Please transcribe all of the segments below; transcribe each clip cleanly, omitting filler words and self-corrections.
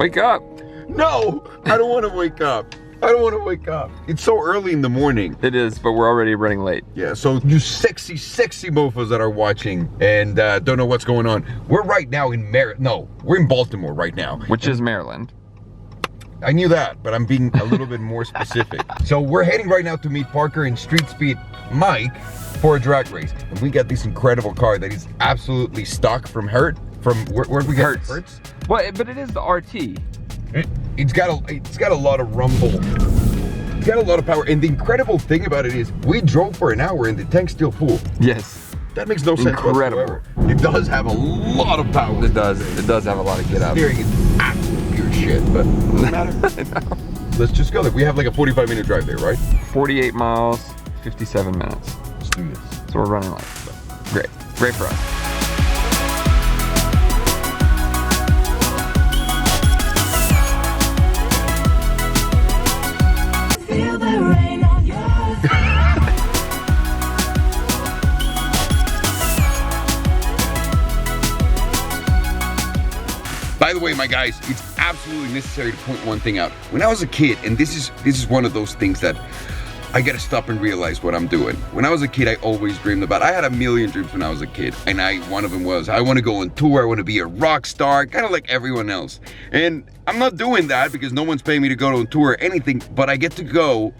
Wake up. No, I don't want to wake up. I don't want to wake up. It's so early in the morning. It is, but we're already running late. Yeah, so you sexy, sexy mofos that are watching and don't know what's going on. We're right now in we're in Baltimore right now. Which is Maryland. I knew that, but I'm being a little bit more specific. So we're heading right now to meet Parker and Street Speed Mike for a drag race. And we got this incredible car that is absolutely stock from where we get Hertz. Well, but it is the RT. It's got a lot of rumble. It's got a lot of power. And the incredible thing about it is we drove for an hour and the tank's still full. Yes. That makes no sense whatsoever. It does have a lot of power. It does. It does have a lot of get up. Steering is absolute pure shit, but it doesn't matter. Let's just go there. We have like a 45-minute drive there, right? 48 miles, 57 minutes. Let's do this. So we're running late. Great. Great for us. By the way, my guys, it's absolutely necessary to point one thing out. When I was a kid, and this is one of those things that I gotta stop and realize what I'm doing. When I was a kid, I always dreamed about, I had a million dreams when I was a kid. And one of them was, I wanna go on tour, I wanna be a rock star, kind of like everyone else. And I'm not doing that because no one's paying me to go on tour or anything, but I get to go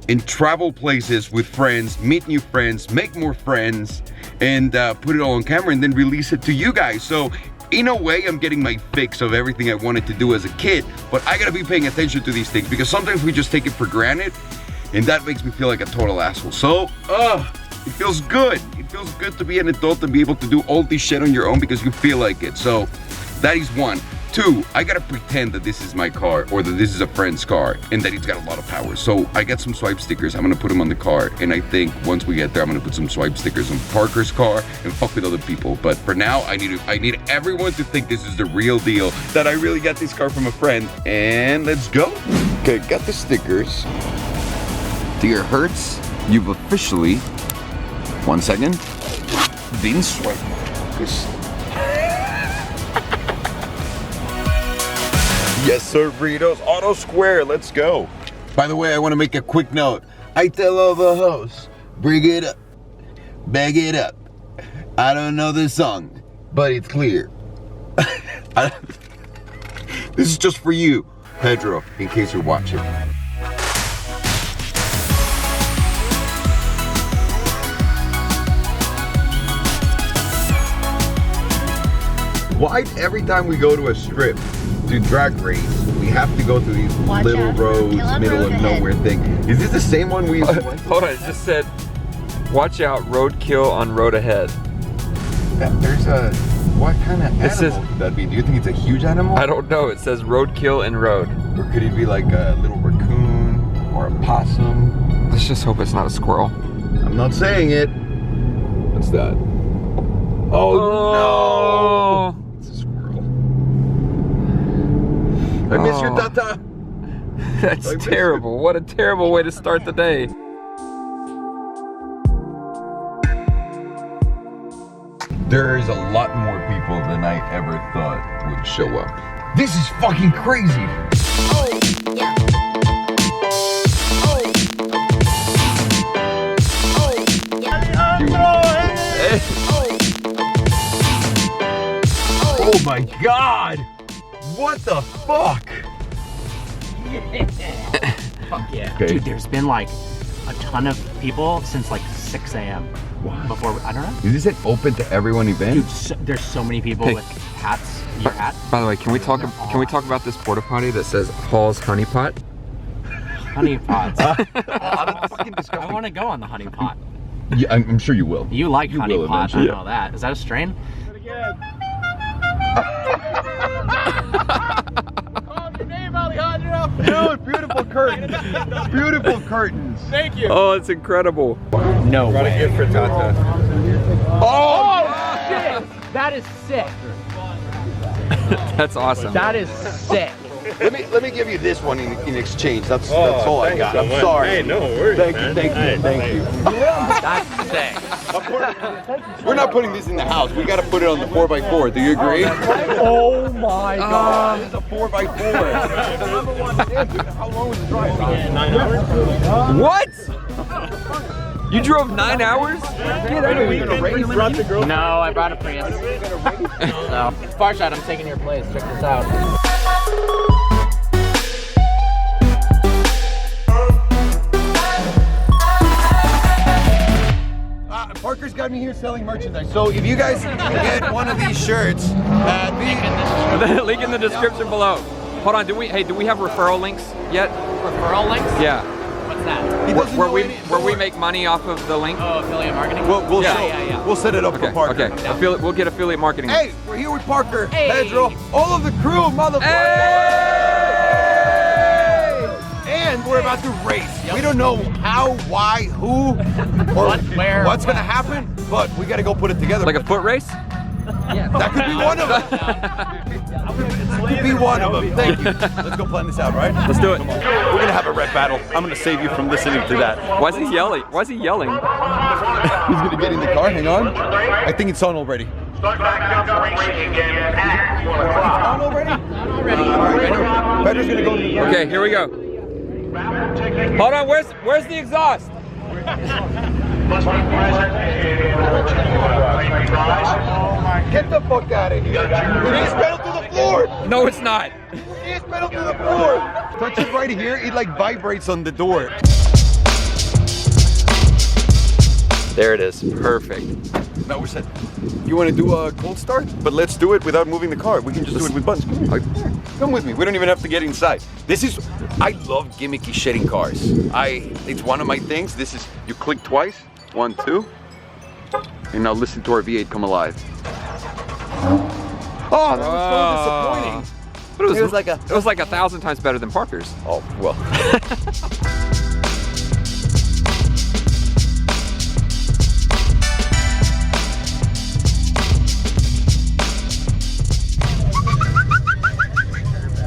and travel places with friends, meet new friends, make more friends, and put it all on camera and then release it to you guys. So in a way, I'm getting my fix of everything I wanted to do as a kid, but I gotta be paying attention to these things because sometimes we just take it for granted, and that makes me feel like a total asshole. So, it feels good. It feels good to be an adult and be able to do all this shit on your own because you feel like it. So, that is one. Two, I gotta pretend that this is my car or that this is a friend's car and that it's got a lot of power. So I got some swipe stickers, I'm gonna put them on the car, and I think once we get there, I'm gonna put some swipe stickers on Parker's car and fuck with other people. But for now, I need everyone to think this is the real deal, that I really got this car from a friend, and let's go. Okay, got the stickers. Dear Hertz, you've officially, one second, been swiped. Yes, sir, Burritos. Auto Square, let's go. By the way, I want to make a quick note. I tell all the hosts, bring it up, bag it up. I don't know the song, but it's clear. This is just for you, Pedro, in case you're watching. Why every time we go to a strip to drag race, we have to go through these little roads, middle of nowhere thing? Is this the same one we went to? Hold on, it just said, watch out, roadkill on road ahead. There's a, what kind of animal could that be? Do you think it's a huge animal? I don't know, it says roadkill in road. Or could it be like a little raccoon or a possum? Let's just hope it's not a squirrel. I'm not saying it. What's that? Oh no! It's a squirrel. I miss your Tata. That's terrible. What a terrible way to start the day. There's a lot more people than I ever thought would show up. This is fucking crazy. Oh, yeah. Oh my god! What the fuck? Fuck yeah. Okay. Dude, there's been like a ton of people since like 6 a.m. Before, I don't know. Is this an open to everyone event? Dude, there's so many people with hats. Your hat? By the way, can we talk about this porta potty that says Hall's Honey Pot? Honey pots. Fucking disgusting. I want to go on the honey pot. Yeah, I'm sure you will. You like honey will pot, I eventually. know that. Is that a strain? Dude, beautiful curtains. Beautiful curtains. Thank you. Oh, it's incredible. No Brought way. a gift for Tata. Oh, Shit! That is sick. That's awesome. That is sick. let me give you this one in exchange. That's all I got. I'm sorry. Hey, no worries. Thank you. That's sick. We're not putting this in the house. We got to put it on the 4x4. Do you agree? Oh my god. This is a 4x4. How long was the drive? 9 hours. What? You drove 9 hours? Get out of here. No, I brought a Prius. So, far shot, I'm taking your place. Check this out. Parker's got me here selling merchandise. So if you guys get one of these shirts, Link in the description below. Hold on, do we have referral links yet? Referral links? Yeah. What's that? Where we make money off of the link? Oh, affiliate marketing? We'll set it up for Parker. Okay, we'll get affiliate marketing. Hey, we're here with Parker, Hey. Pedro, all of the crew, motherfucker. Hey! And we're about to race. We don't know how, why, who, or where, what's gonna happen, but we gotta go put it together. Like a foot race? Yeah. That could be one of them. That could be one of them. Thank you. Let's go plan this out, right? Let's do it. Come on. We're gonna have a rap battle. I'm gonna save you from listening to that. Why is he yelling? Why is he yelling? He's gonna get in the car. Hang on. I think it's on already. It's on already? All right, Pedro's gonna go to the car. Okay, here we go. Hold on, where's the exhaust? Get the fuck out of here. It is pedal to the floor. No, it's not. It is pedal to the floor. Touch it right here. It like vibrates on the door. There it is. Perfect. Now we're set. You want to do a cold start? But let's do it without moving the car. We can just do it with buttons. Come here. Come with me. We don't even have to get inside. I love gimmicky shitty cars. It's one of my things. This is, you click twice. 1, 2. And now listen to our V8 come alive. Oh, that was so disappointing. But it was like 1,000 times better than Parker's. Oh, well.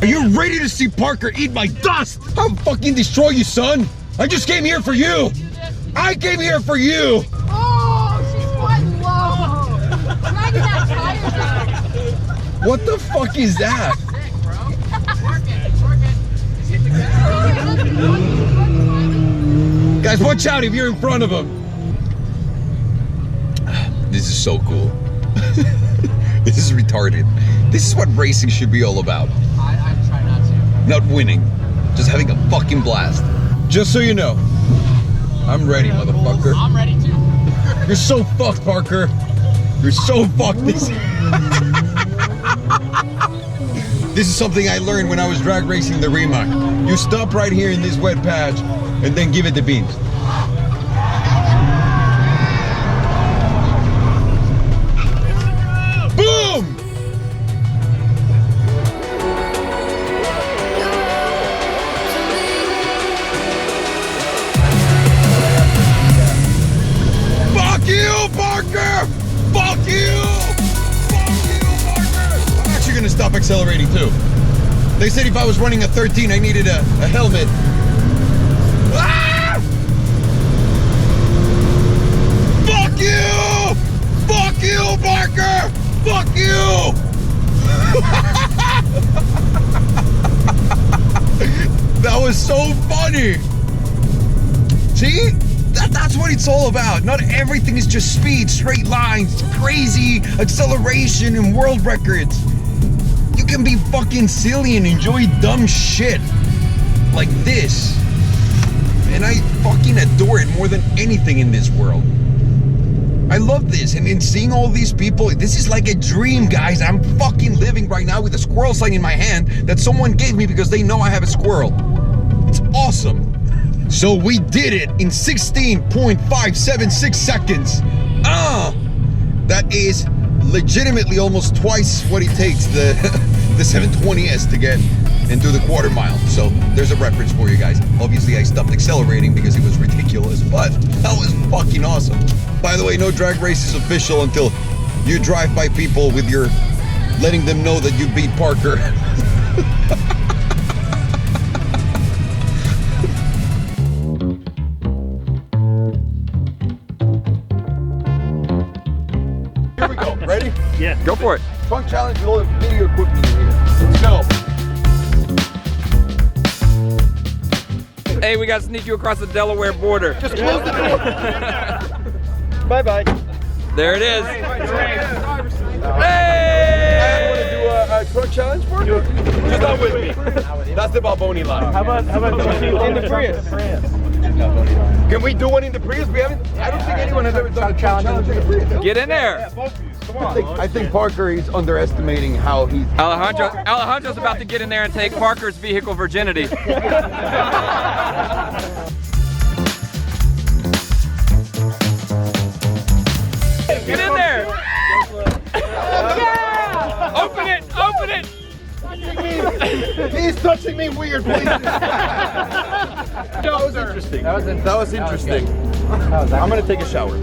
Are you ready to see Parker eat my dust? I'll fucking destroy you, son. I just came here for you. I came here for you. Oh, she's quite low. Dragging that tire down. What the fuck is that? Sick, bro. Work it. Guys, watch out if you're in front of him. This is so cool. This is retarded. This is what racing should be all about. I try not to. Not winning, just having a fucking blast. Just so you know, I'm ready, motherfucker. I'm ready too. You're so fucked, Parker. You're so fucked. This is something I learned when I was drag racing the Rimac. You stop right here in this wet patch and then give it the beans. Boom! Fuck you, Parker! Fuck you! Fuck you, Parker! I'm actually gonna stop accelerating too. They said if I was running a 13, I needed a helmet. Ah! Fuck you! Fuck you, Parker! Fuck you! That was so funny! See? That's what it's all about. Not everything is just speed, straight lines, crazy acceleration, and world records. You can be fucking silly and enjoy dumb shit like this. And I fucking adore it more than anything in this world. I love this, and in seeing all these people, this is like a dream, guys. I'm fucking living right now with a squirrel sign in my hand that someone gave me because they know I have a squirrel. It's awesome. So we did it in 16.576 seconds. That is legitimately almost twice what it takes the 720S to get and do the quarter mile. So there's a reference for you guys. Obviously I stopped accelerating because it was ridiculous, but that was fucking awesome. By the way, no drag race is official until you drive by people with your letting them know that you beat Parker. Here we go. Ready? Yeah. Go for it. Trunk challenge with all the video equipment in here. Let's go. Hey, we gotta sneak you across the Delaware border. Just close the door. Bye-bye. There it is. Hey! Want to do a truck challenge for you? Just not with me. That's the Balboni line. How about in the Prius? Can we do one in the Prius? We haven't. I don't think anyone has ever done a challenge in the Prius. Get in there. I think Parker is underestimating how he's. Alejandro's about to get in there and take Parker's vehicle virginity. Get in there! Yeah! Open it! Open it! He's touching me weird, please. That was interesting. That was interesting. I'm gonna take a shower.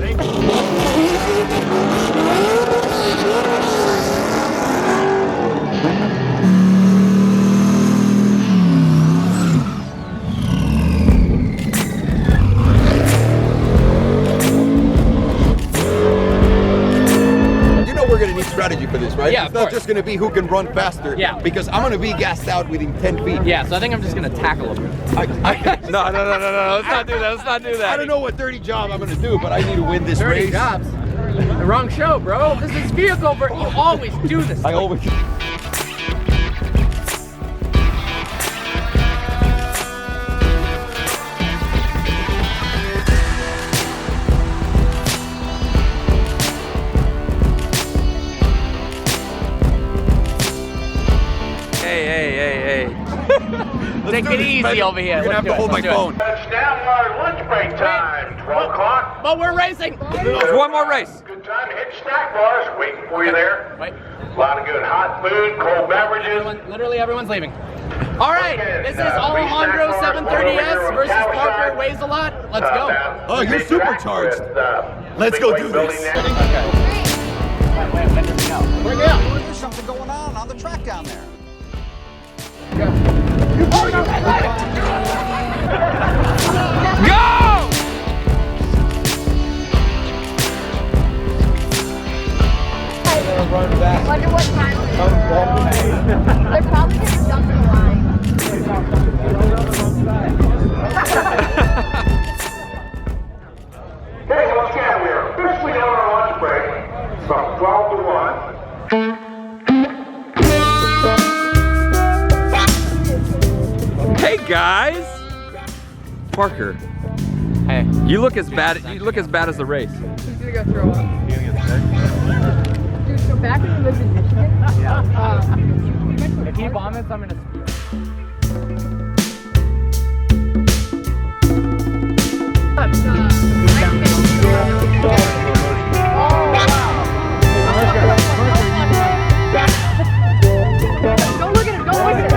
We're gonna need strategy for this, right? Yeah, it's not just gonna be who can run faster. Yeah. Because I'm gonna be gassed out within 10 feet. Yeah, so I think I'm just gonna tackle him. No. Let's not do that. Let's not do that. I don't know what dirty job I'm gonna do, but I need to win this race. jobs. The wrong show, bro. This is vehicle. You always do this. I always. Hey. Take it easy over here. You're gonna have to hold my phone. It's now our lunch break time, 12 o'clock. But we're racing. There's one more race. Good time to hit snack bars, waiting for you there. Wait. A lot of good hot food, cold beverages. Literally everyone's leaving. All right, this is Alejandro 730S versus Parker Weighs a Lot. Let's go. Oh, you're supercharged. Let's go do this. There's something going on the track down there. Go! Wonder what time it is. They're probably gonna jump the line. Hey, once again, we are officially on our lunch break from 12 to 1. Hey guys. Parker. Hey. You look as bad. You look as bad as the race. He's gonna go throw up. Dude, so back when he lived in Michigan, If he vomits, I'm gonna. don't look at him, don't look at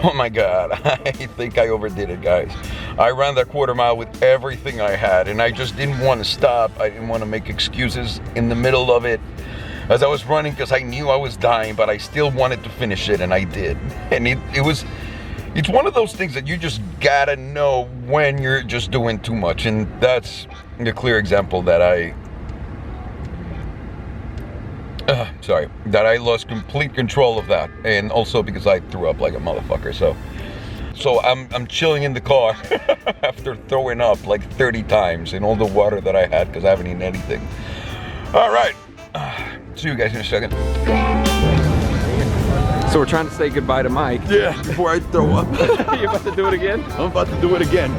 Oh my God, I think I overdid it, guys. I ran that quarter mile with everything I had, and I just didn't want to stop. I didn't want to make excuses in the middle of it as I was running because I knew I was dying, but I still wanted to finish it, and I did. And it's one of those things that you just gotta know when you're just doing too much, and that's a clear example that I lost complete control of that, and also because I threw up like a motherfucker. So I'm chilling in the car after throwing up like 30 times in all the water that I had because I haven't eaten anything. All right, see you guys in a second. So we're trying to say goodbye to Mike. Yeah, before I throw up. You about to do it again? I'm about to do it again.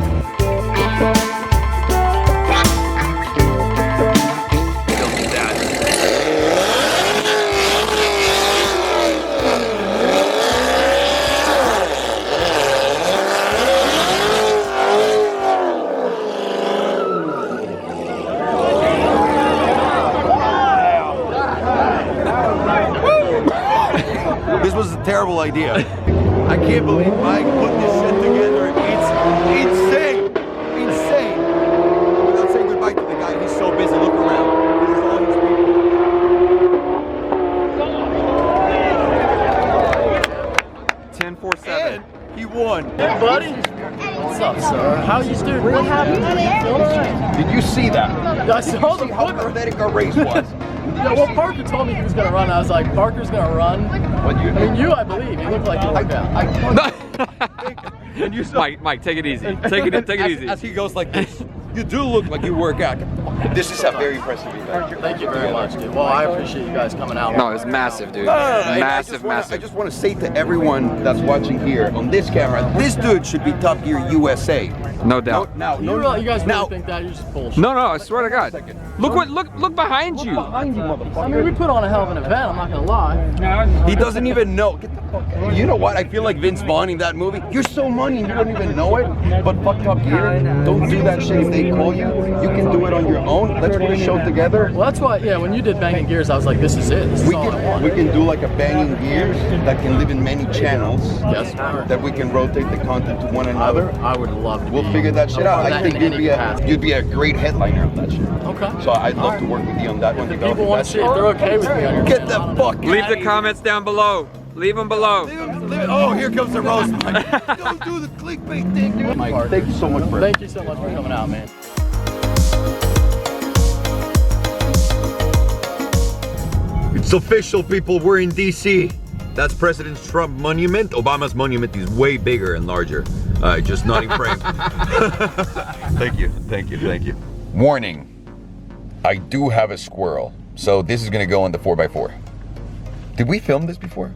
This was a terrible idea. I can't believe Mike put this shit together. It's insane. Insane. Without saying goodbye to the guy, he's so busy. Look around. This is all he's doing. 10-4-7. And he won. Hey, buddy. What's up, sir? How you doing? Did you see that? I saw the How pathetic our race was. Yeah, well, Parker told me he was gonna run. I was like, Parker's gonna run. What you? I mean, you, I believe. You look like you work out. And you Mike, take it easy. Take it easy. As he goes like this, you do look like you work out. This is a very impressive event. Thank you very much, dude. Well, I appreciate you guys coming out. No, it's massive, dude. I Massive. just want to say to everyone that's watching here on this camera, this dude should be Top Gear USA. No doubt. You guys really think that? You're just bullshit. No, I swear to God. Look behind you. Behind you, motherfucker. I mean, we put on a hell of an event. I'm not gonna lie. He doesn't even know. Get the fuck out. You know what? I feel like Vince Vaughn in that movie. You're so money and you don't even know it. But fuck Top Gear. Don't do that shit if they call you. You can do it on your own. Let's put a show together. Well, that's why. Yeah, when you did Banging Gears, I was like, this is it. This is all I want. We can do like a Banging Gears that can live in many channels. Yes. That we can rotate the content to one another. I would love to. We'll figure that shit out. I think you'd be a great headliner on that shit. Okay. So I'd love to work with you on that one. If people want to see it, they're okay with me on your Get the fuck. Leave the comments down below. Leave them below. Oh, here comes the roast, Mike. Don't do the clickbait thing, dude. Mike, thank you so much for Thank you so much for coming out, man. It's official, people. We're in DC. That's President Trump monument. Obama's monument is way bigger and larger. Just not in frame. Thank you. Warning, I do have a squirrel, so this is gonna go on the 4x4. Did we film this before?